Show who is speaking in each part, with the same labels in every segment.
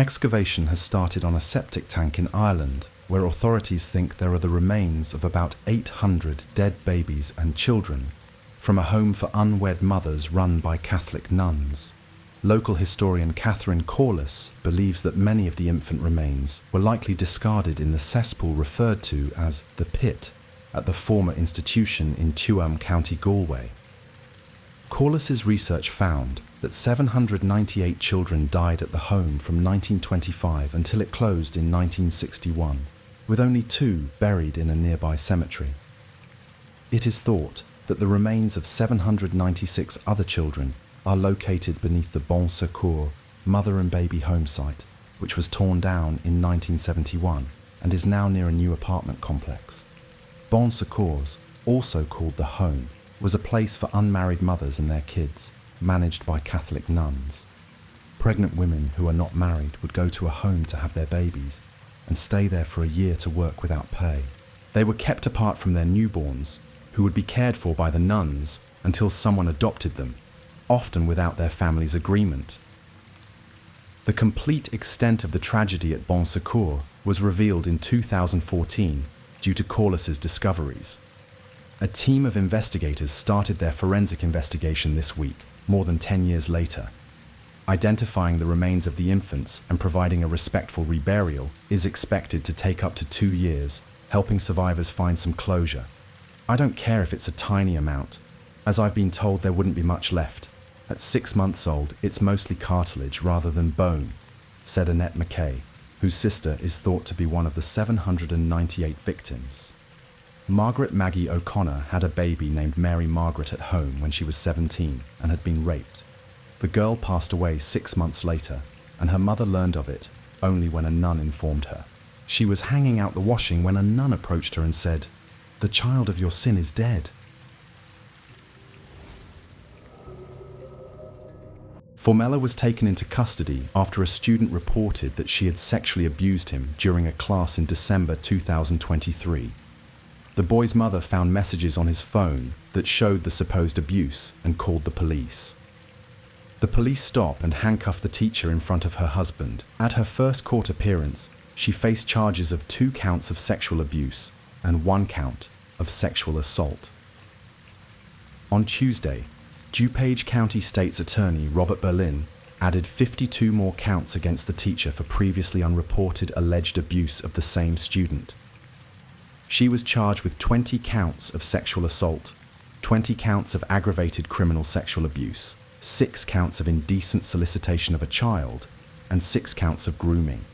Speaker 1: Excavation has started on a septic tank in Ireland, where authorities think there are the remains of about 800 dead babies and children from a home for unwed mothers run by Catholic nuns. Local historian Catherine Corliss believes that many of the infant remains were likely discarded in the cesspool referred to as the Pit at the former institution in Tuam, County Galway. Corliss's research found that 798 children died at the home from 1925 until it closed in 1961, with only 2 buried in a nearby cemetery. It is thought that the remains of 796 other children are located beneath the Bon Secours mother and baby home site, which was torn down in 1971 and is now near a new apartment complex. Bon Secours, also called the Home, was a place for unmarried mothers and their kids, managed by Catholic nuns. Pregnant women who are not married would go to a home to have their babies and stay there for a year to work without pay. They were kept apart from their newborns, who would be cared for by the nuns until someone adopted them, often without their family's agreement. The complete extent of the tragedy at Bon Secours was revealed in 2014 due to Corliss's discoveries. A team of investigators started their forensic investigation this week, more than 10 years later. Identifying the remains of the infants and providing a respectful reburial is expected to take up to 2 years, helping survivors find some closure. I don't care if it's a tiny amount, as I've been told there wouldn't be much left. At 6 months old, it's mostly cartilage rather than bone, said Annette McKay, whose sister is thought to be one of the 798 victims. Margaret Maggie O'Connor had a baby named Mary Margaret at home when she was 17 and had been raped. The girl passed away 6 months later, and her mother learned of it only when a nun informed her. She was hanging out the washing when a nun approached her and said, "The child of your sin is dead." Formella was taken into custody after a student reported that she had sexually abused him during a class in December 2023. The boy's mother found messages on his phone that showed the supposed abuse and called the police. The police stopped and handcuffed the teacher in front of her husband. At her first court appearance, she faced charges of 2 counts of sexual abuse and 1 count of sexual assault. On Tuesday, DuPage County State's Attorney Robert Berlin added 52 more counts against the teacher for previously unreported alleged abuse of the same student. She was charged with 20 counts of sexual assault, 20 counts of aggravated criminal sexual abuse, 6 counts of indecent solicitation of a child, and 6 counts of grooming.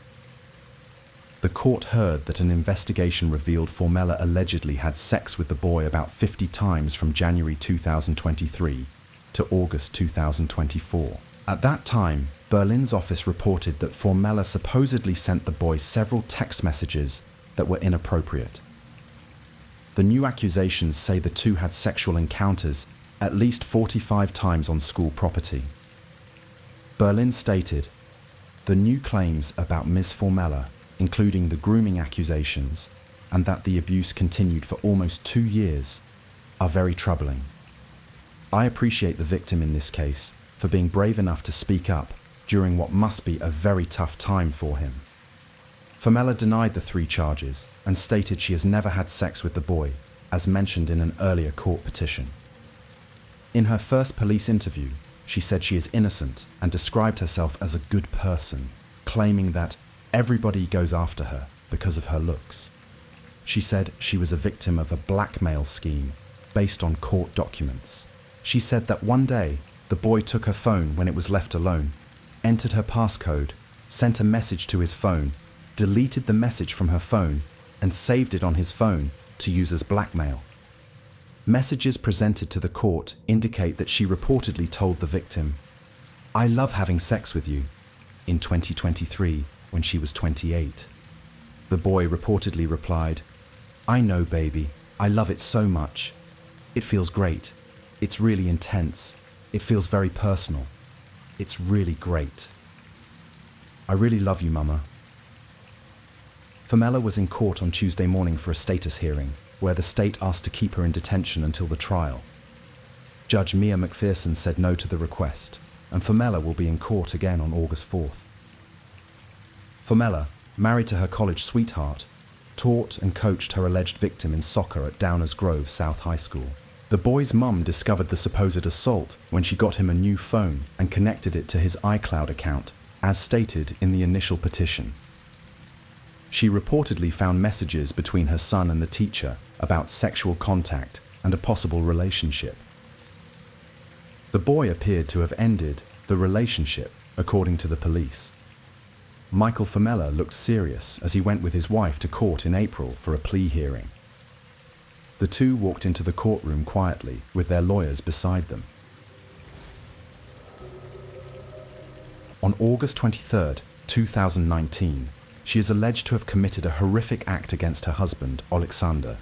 Speaker 1: The court heard that an investigation revealed Formella allegedly had sex with the boy about 50 times from January 2023 to August 2024. At that time, Berlin's office reported that Formella supposedly sent the boy several text messages that were inappropriate. The new accusations say the two had sexual encounters at least 45 times on school property. Berlin stated, "The new claims about Ms. Formella, including the grooming accusations, and that the abuse continued for almost 2 years, are very troubling. I appreciate the victim in this case for being brave enough to speak up during what must be a very tough time for him." Formella denied the 3 charges and stated she has never had sex with the boy, as mentioned in an earlier court petition. In her first police interview, she said she is innocent and described herself as a good person, claiming that everybody goes after her because of her looks. She said she was a victim of a blackmail scheme based on court documents. She said that one day, the boy took her phone when it was left alone, entered her passcode, sent a message to his phone, deleted the message from her phone, and saved it on his phone to use as blackmail. Messages presented to the court indicate that she reportedly told the victim, "I love having sex with you," in 2023 when she was 28. The boy reportedly replied, "I know, baby, I love it so much. It feels great. It's really intense. It feels very personal. It's really great. I really love you, Mama." Formella was in court on Tuesday morning for a status hearing, where the state asked to keep her in detention until the trial. Judge Mia McPherson said no to the request, and Formella will be in court again on August 4th. Formella, married to her college sweetheart, taught and coached her alleged victim in soccer at Downers Grove South High School. The boy's mum discovered the supposed assault when she got him a new phone and connected it to his iCloud account, as stated in the initial petition. She reportedly found messages between her son and the teacher about sexual contact and a possible relationship. The boy appeared to have ended the relationship, according to the police. Michael Formella looked serious as he went with his wife to court in April for a plea hearing. The two walked into the courtroom quietly, with their lawyers beside them. On August 23, 2019, she is alleged to have committed a horrific act against her husband, Alexander.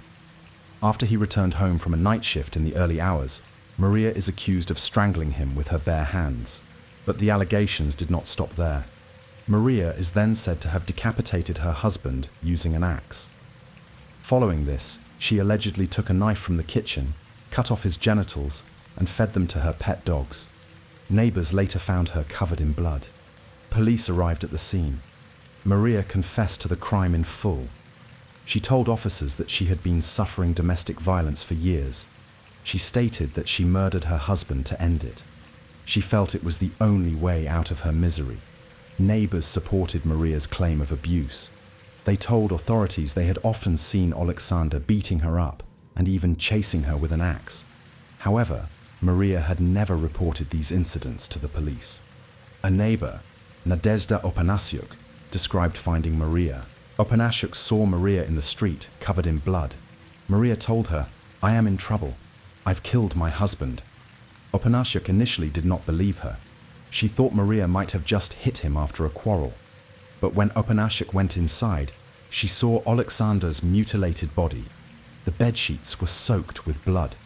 Speaker 1: After he returned home from a night shift in the early hours, Maria is accused of strangling him with her bare hands. But the allegations did not stop there. Maria is then said to have decapitated her husband using an axe. Following this, she allegedly took a knife from the kitchen, cut off his genitals, and fed them to her pet dogs. Neighbors later found her covered in blood. Police arrived at the scene. Maria confessed to the crime in full. She told officers that she had been suffering domestic violence for years. She stated that she murdered her husband to end it. She felt it was the only way out of her misery. Neighbors supported Maria's claim of abuse. They told authorities they had often seen Alexander beating her up and even chasing her with an axe. However, Maria had never reported these incidents to the police. A neighbor, Nadezhda Opanasiuk, described finding Maria. Opanasiuk saw Maria in the street, covered in blood. Maria told her, "I am in trouble. I've killed my husband." Opanasiuk initially did not believe her. She thought Maria might have just hit him after a quarrel. But when Opanasiuk went inside, she saw Alexander's mutilated body. The bedsheets were soaked with blood.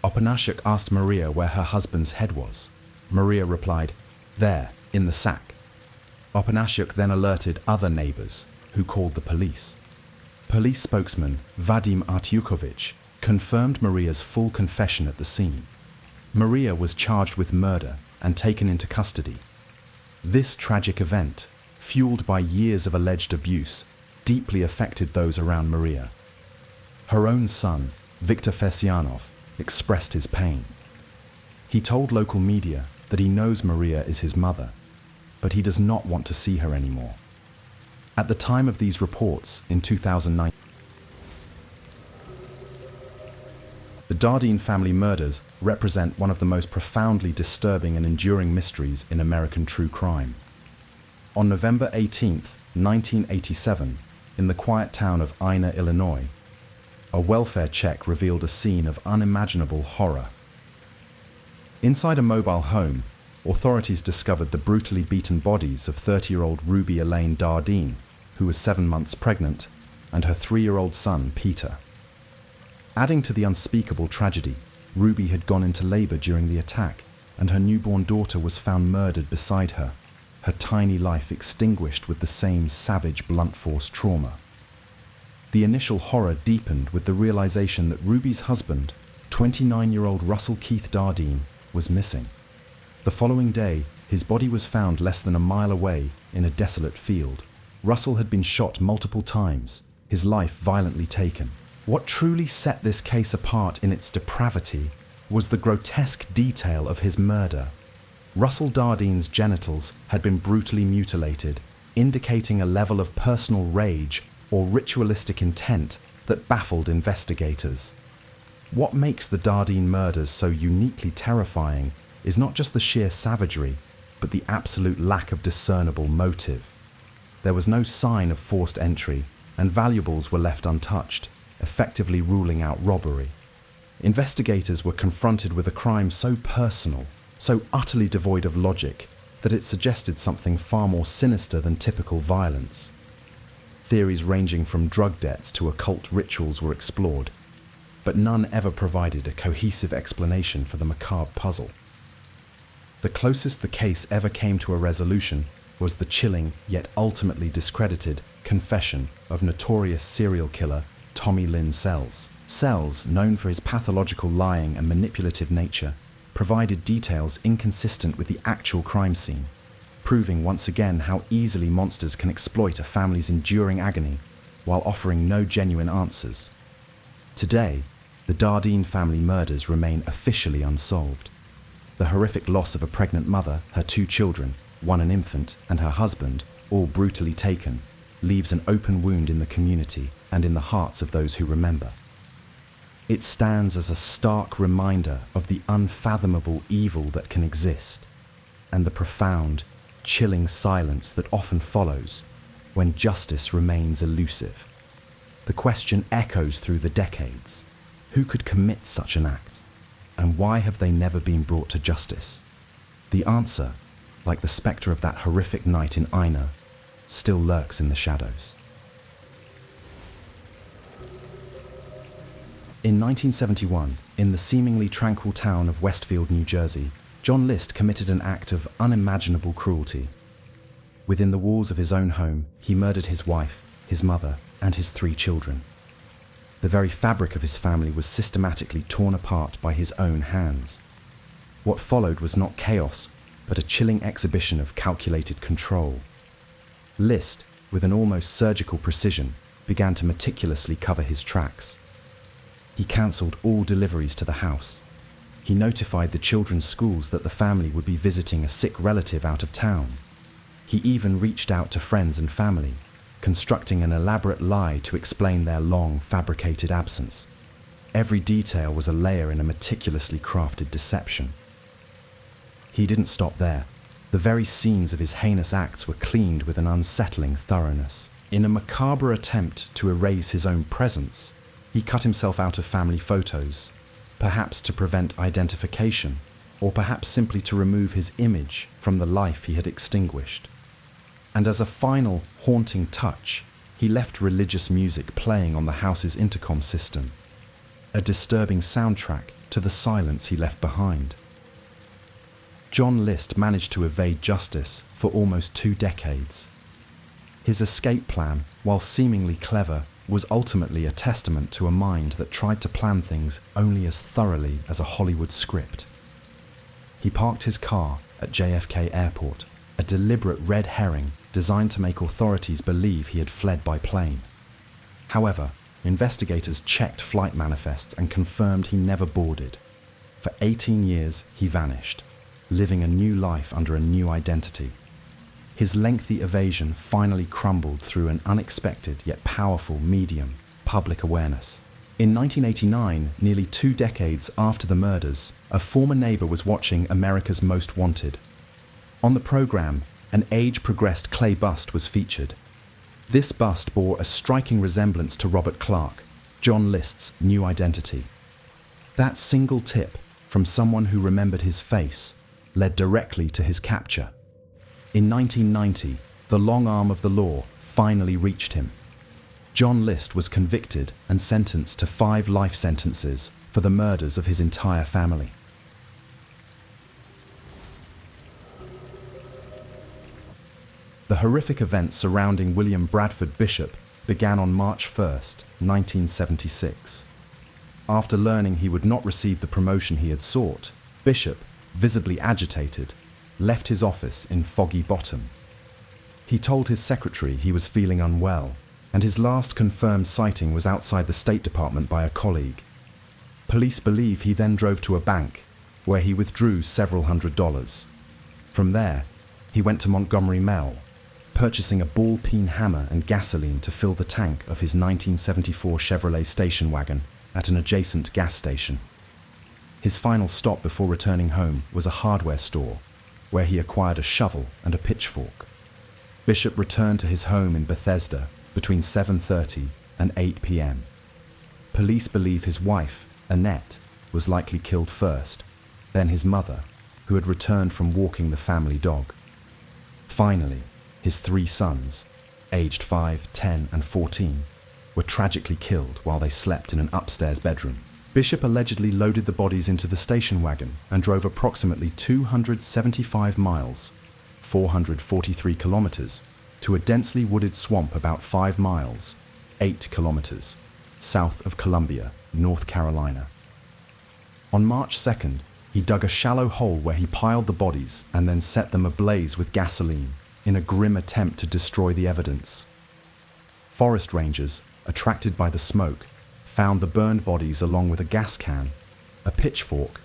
Speaker 1: Opanasiuk asked Maria where her husband's head was. Maria replied, "There, in the sack." Opanasiuk then alerted other neighbors, who called the police. Police spokesman Vadim Artyukovich confirmed Maria's full confession at the scene. Maria was charged with murder and taken into custody. This tragic event, fueled by years of alleged abuse, deeply affected those around Maria. Her own son, Viktor Fesyanov, expressed his pain. He told local media that he knows Maria is his mother, but he does not want to see her anymore. At the time of these reports in 2009, the Dardeen family murders represent one of the most profoundly disturbing and enduring mysteries in American true crime. On November 18, 1987, in the quiet town of Ina, Illinois, a welfare check revealed a scene of unimaginable horror. Inside a mobile home, authorities discovered the brutally beaten bodies of 30-year-old Ruby Elaine Dardeen, who was 7 months pregnant, and her 3-year-old son, Peter. Adding to the unspeakable tragedy, Ruby had gone into labor during the attack, and her newborn daughter was found murdered beside her, her tiny life extinguished with the same savage blunt force trauma. The initial horror deepened with the realization that Ruby's husband, 29-year-old Russell Keith Dardeen, was missing. The following day, his body was found less than a mile away in a desolate field. Russell had been shot multiple times, his life violently taken. What truly set this case apart in its depravity was the grotesque detail of his murder. Russell Dardeen's genitals had been brutally mutilated, indicating a level of personal rage or ritualistic intent that baffled investigators. What makes the Dardeen murders so uniquely terrifying is not just the sheer savagery, but the absolute lack of discernible motive. There was no sign of forced entry, and valuables were left untouched, effectively ruling out robbery. Investigators were confronted with a crime so personal, so utterly devoid of logic, that it suggested something far more sinister than typical violence. Theories ranging from drug debts to occult rituals were explored, but none ever provided a cohesive explanation for the macabre puzzle. The closest the case ever came to a resolution was the chilling, yet ultimately discredited, confession of notorious serial killer Tommy Lynn Sells. Sells, known for his pathological lying and manipulative nature, provided details inconsistent with the actual crime scene. proving once again how easily monsters can exploit a family's enduring agony while offering no genuine answers. Today, the Dardeen family murders remain officially unsolved. The horrific loss of a pregnant mother, her 2 children, one an infant, and her husband, all brutally taken, leaves an open wound in the community and in the hearts of those who remember. It stands as a stark reminder of the unfathomable evil that can exist, and the profound, chilling silence that often follows when justice remains elusive. The question echoes through the decades: who could commit such an act, and why have they never been brought to justice? The answer, like the spectre of that horrific night in Ina, still lurks in the shadows. In 1971, in the seemingly tranquil town of Westfield, New Jersey, John List committed an act of unimaginable cruelty. Within the walls of his own home, he murdered his wife, his mother, and his 3 children. The very fabric of his family was systematically torn apart by his own hands. What followed was not chaos, but a chilling exhibition of calculated control. List, with an almost surgical precision, began to meticulously cover his tracks. He cancelled all deliveries to the house. He notified the children's schools that the family would be visiting a sick relative out of town. He even reached out to friends and family, constructing an elaborate lie to explain their long, fabricated absence. Every detail was a layer in a meticulously crafted deception. He didn't stop there. The very scenes of his heinous acts were cleaned with an unsettling thoroughness. In a macabre attempt to erase his own presence, he cut himself out of family photos, perhaps to prevent identification, or perhaps simply to remove his image from the life he had extinguished. And as a final, haunting touch, he left religious music playing on the house's intercom system, a disturbing soundtrack to the silence he left behind. John List managed to evade justice for almost 2 decades. His escape plan, while seemingly clever, was ultimately a testament to a mind that tried to plan things only as thoroughly as a Hollywood script. He parked his car at JFK Airport, a deliberate red herring designed to make authorities believe he had fled by plane. However, investigators checked flight manifests and confirmed he never boarded. For 18 years, he vanished, living a new life under a new identity. His lengthy evasion finally crumbled through an unexpected yet powerful medium, public awareness. In 1989, nearly 2 decades after the murders, a former neighbor was watching America's Most Wanted. On the program, an age-progressed clay bust was featured. This bust bore a striking resemblance to Robert Clark, John List's new identity. That single tip from someone who remembered his face led directly to his capture. In 1990, the long arm of the law finally reached him. John List was convicted and sentenced to 5 life sentences for the murders of his entire family. The horrific events surrounding William Bradford Bishop began on March 1st, 1976. After learning he would not receive the promotion he had sought, Bishop, visibly agitated, left his office in Foggy Bottom. He told his secretary he was feeling unwell, and his last confirmed sighting was outside the State Department by a colleague. Police believe he then drove to a bank, where he withdrew several $100s. From there, he went to Montgomery Mell, purchasing a ball-peen hammer and gasoline to fill the tank of his 1974 Chevrolet station wagon at an adjacent gas station. His final stop before returning home was a hardware store, where he acquired a shovel and a pitchfork. Bishop returned to his home in Bethesda between 7:30 and 8 p.m. Police believe his wife, Annette, was likely killed first, then his mother, who had returned from walking the family dog. Finally, his 3 sons, aged 5, 10, and 14, were tragically killed while they slept in an upstairs bedroom. Bishop allegedly loaded the bodies into the station wagon and drove approximately 275 miles, 443 kilometers, to a densely wooded swamp about 5 miles, 8 kilometers, south of Columbia, North Carolina. On March 2nd, He dug a shallow hole where he piled the bodies and then set them ablaze with gasoline in a grim attempt to destroy the evidence. Forest rangers, attracted by the smoke, found the burned bodies along with a gas can, a pitchfork,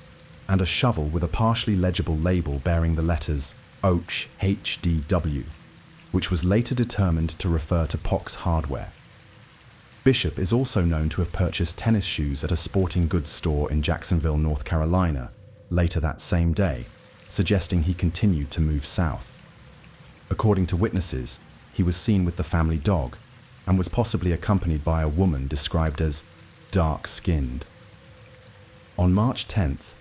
Speaker 1: and a shovel with a partially legible label bearing the letters OCH HDW, which was later determined to refer to Pox Hardware. Bishop is also known to have purchased tennis shoes at a sporting goods store in Jacksonville, North Carolina, later that same day, suggesting he continued to move south. According to witnesses, he was seen with the family dog and was possibly accompanied by a woman described as dark-skinned. On March 10th,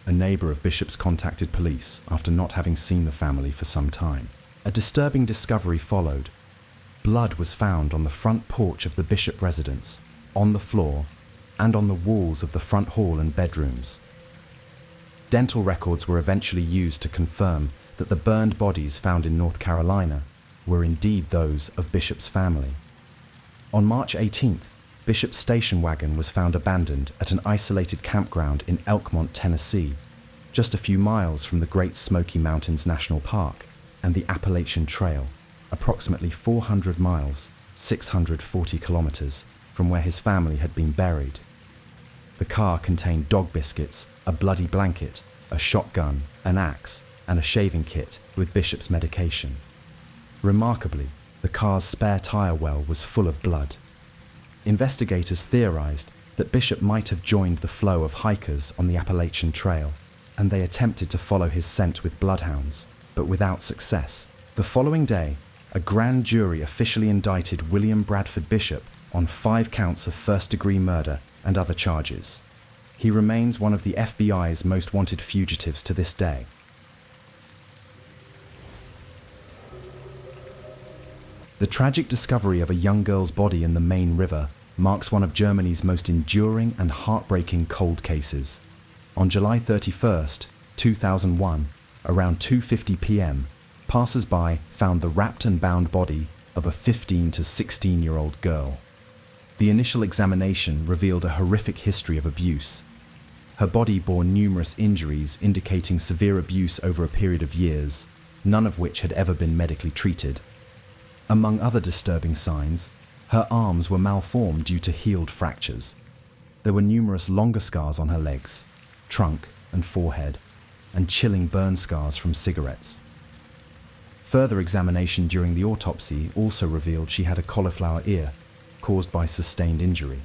Speaker 1: a neighbor of Bishop's contacted police after not having seen the family for some time. A disturbing discovery followed. Blood was found on the front porch of the Bishop residence, on the floor, and on the walls of the front hall and bedrooms. Dental records were eventually used to confirm that the burned bodies found in North Carolina were indeed those of Bishop's family. On March 18th, Bishop's station wagon was found abandoned at an isolated campground in Elkmont, Tennessee, just a few miles from the Great Smoky Mountains National Park and the Appalachian Trail, approximately 400 miles, 640 kilometers, from where his family had been buried. The car contained dog biscuits, a bloody blanket, a shotgun, an axe, and a shaving kit with Bishop's medication. Remarkably, the car's spare tire well was full of blood. Investigators theorized that Bishop might have joined the flow of hikers on the Appalachian Trail, and they attempted to follow his scent with bloodhounds, but without success. The following day, a grand jury officially indicted William Bradford Bishop on 5 counts of first-degree murder and other charges. He remains one of the FBI's most wanted fugitives to this day. The tragic discovery of a young girl's body in the Main River marks one of Germany's most enduring and heartbreaking cold cases. On July 31st, 2001, around 2:50 p.m., passers-by found the wrapped and bound body of a 15 to 16-year-old girl. The initial examination revealed a horrific history of abuse. Her body bore numerous injuries indicating severe abuse over a period of years, none of which had ever been medically treated. Among other disturbing signs, her arms were malformed due to healed fractures. There were numerous longer scars on her legs, trunk, and forehead, and chilling burn scars from cigarettes. Further examination during the autopsy also revealed she had a cauliflower ear, caused by sustained injury.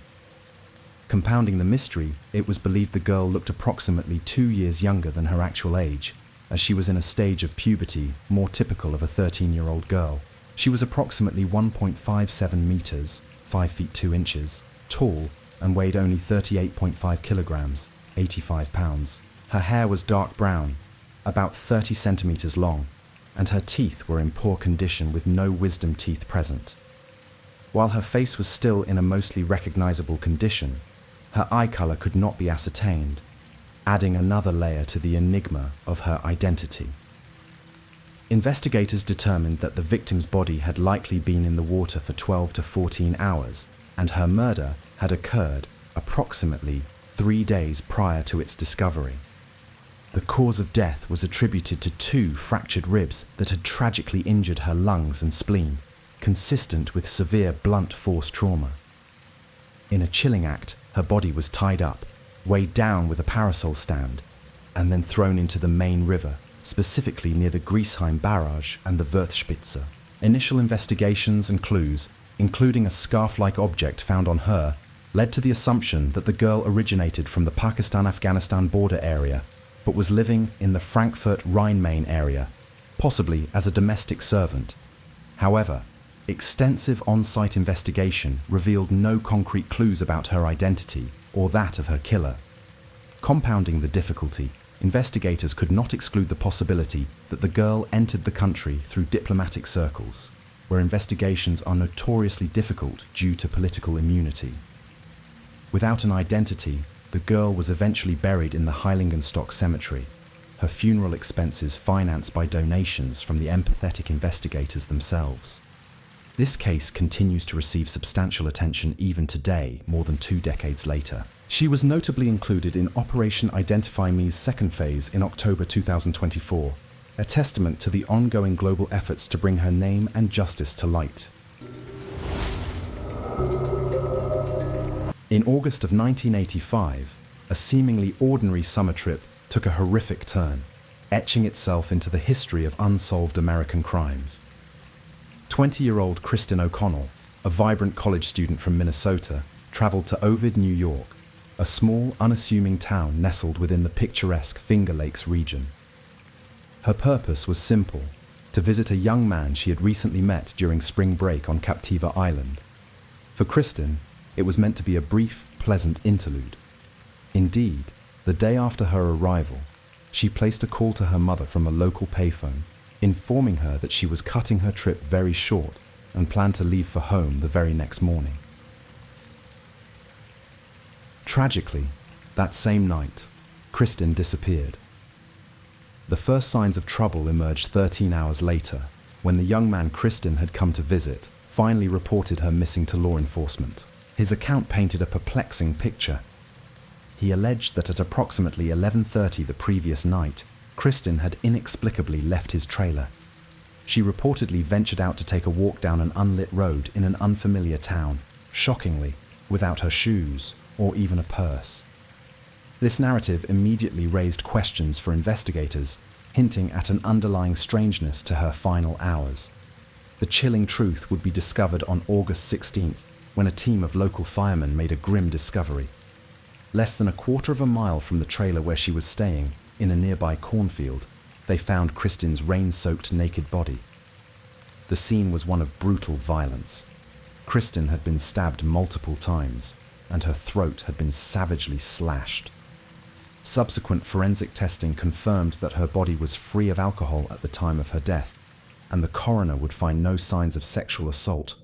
Speaker 1: Compounding the mystery, it was believed the girl looked approximately 2 years younger than her actual age, as she was in a stage of puberty more typical of a 13-year-old girl. She was approximately 1.57 meters, 5 feet 2 inches, tall, and weighed only 38.5 kilograms, 85 pounds. Her hair was dark brown, about 30 centimeters long, and her teeth were in poor condition with no wisdom teeth present. While her face was still in a mostly recognizable condition, her eye color could not be ascertained, adding another layer to the enigma of her identity. Investigators determined that the victim's body had likely been in the water for 12 to 14 hours, and her murder had occurred approximately 3 days prior to its discovery. The cause of death was attributed to 2 fractured ribs that had tragically injured her lungs and spleen, consistent with severe blunt force trauma. In a chilling act, her body was tied up, weighed down with a parasol stand, and then thrown into the Main River, specifically near the Griesheim Barrage and the Wörthspitze. Initial investigations and clues, including a scarf-like object found on her, led to the assumption that the girl originated from the Pakistan-Afghanistan border area, but was living in the Frankfurt-Rhine-Main area, possibly as a domestic servant. However, extensive on-site investigation revealed no concrete clues about her identity or that of her killer. Compounding the difficulty, investigators could not exclude the possibility that the girl entered the country through diplomatic circles, where investigations are notoriously difficult due to political immunity. Without an identity, the girl was eventually buried in the Heiligenstock Cemetery, her funeral expenses financed by donations from the empathetic investigators themselves. This case continues to receive substantial attention even today, more than 2 decades later. She was notably included in Operation Identify Me's second phase in October 2024, a testament to the ongoing global efforts to bring her name and justice to light. In August of 1985, a seemingly ordinary summer trip took a horrific turn, etching itself into the history of unsolved American crimes. 20-year-old Kristen O'Connell, a vibrant college student from Minnesota, traveled to Ovid, New York, a small, unassuming town nestled within the picturesque Finger Lakes region. Her purpose was simple: to visit a young man she had recently met during spring break on Captiva Island. For Kristen, it was meant to be a brief, pleasant interlude. Indeed, the day after her arrival, she placed a call to her mother from a local payphone, informing her that she was cutting her trip very short and planned to leave for home the very next morning. Tragically, that same night, Kristen disappeared. The first signs of trouble emerged 13 hours later, when the young man Kristen had come to visit finally reported her missing to law enforcement. His account painted a perplexing picture. He alleged that at approximately 11:30 the previous night, Kristen had inexplicably left his trailer. She reportedly ventured out to take a walk down an unlit road in an unfamiliar town, shockingly, without her shoes or even a purse. This narrative immediately raised questions for investigators, hinting at an underlying strangeness to her final hours. The chilling truth would be discovered on August 16th, when a team of local firemen made a grim discovery. Less than a quarter of a mile from the trailer where she was staying, in a nearby cornfield, they found Kristen's rain-soaked naked body. The scene was one of brutal violence. Kristen had been stabbed multiple times, and her throat had been savagely slashed. Subsequent forensic testing confirmed that her body was free of alcohol at the time of her death, and the coroner would find no signs of sexual assault,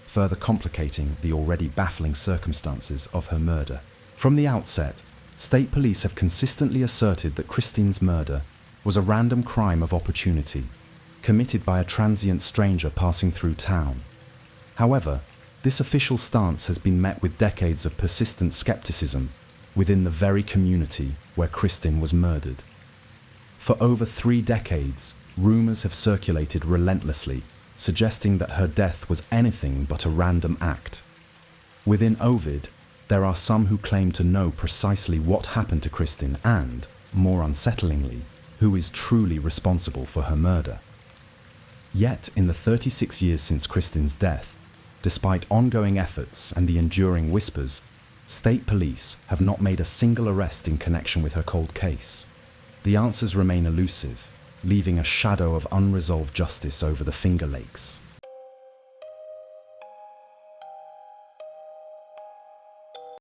Speaker 1: further complicating the already baffling circumstances of her murder. From the outset, state police have consistently asserted that Kristen's murder was a random crime of opportunity, committed by a transient stranger passing through town. However, this official stance has been met with decades of persistent skepticism within the very community where Kristen was murdered. For over 3 decades, rumors have circulated relentlessly, suggesting that her death was anything but a random act. Within Ovid, there are some who claim to know precisely what happened to Kristen and, more unsettlingly, who is truly responsible for her murder. Yet, in the 36 years since Kristen's death, despite ongoing efforts and the enduring whispers, state police have not made a single arrest in connection with her cold case. The answers remain elusive, leaving a shadow of unresolved justice over the Finger Lakes.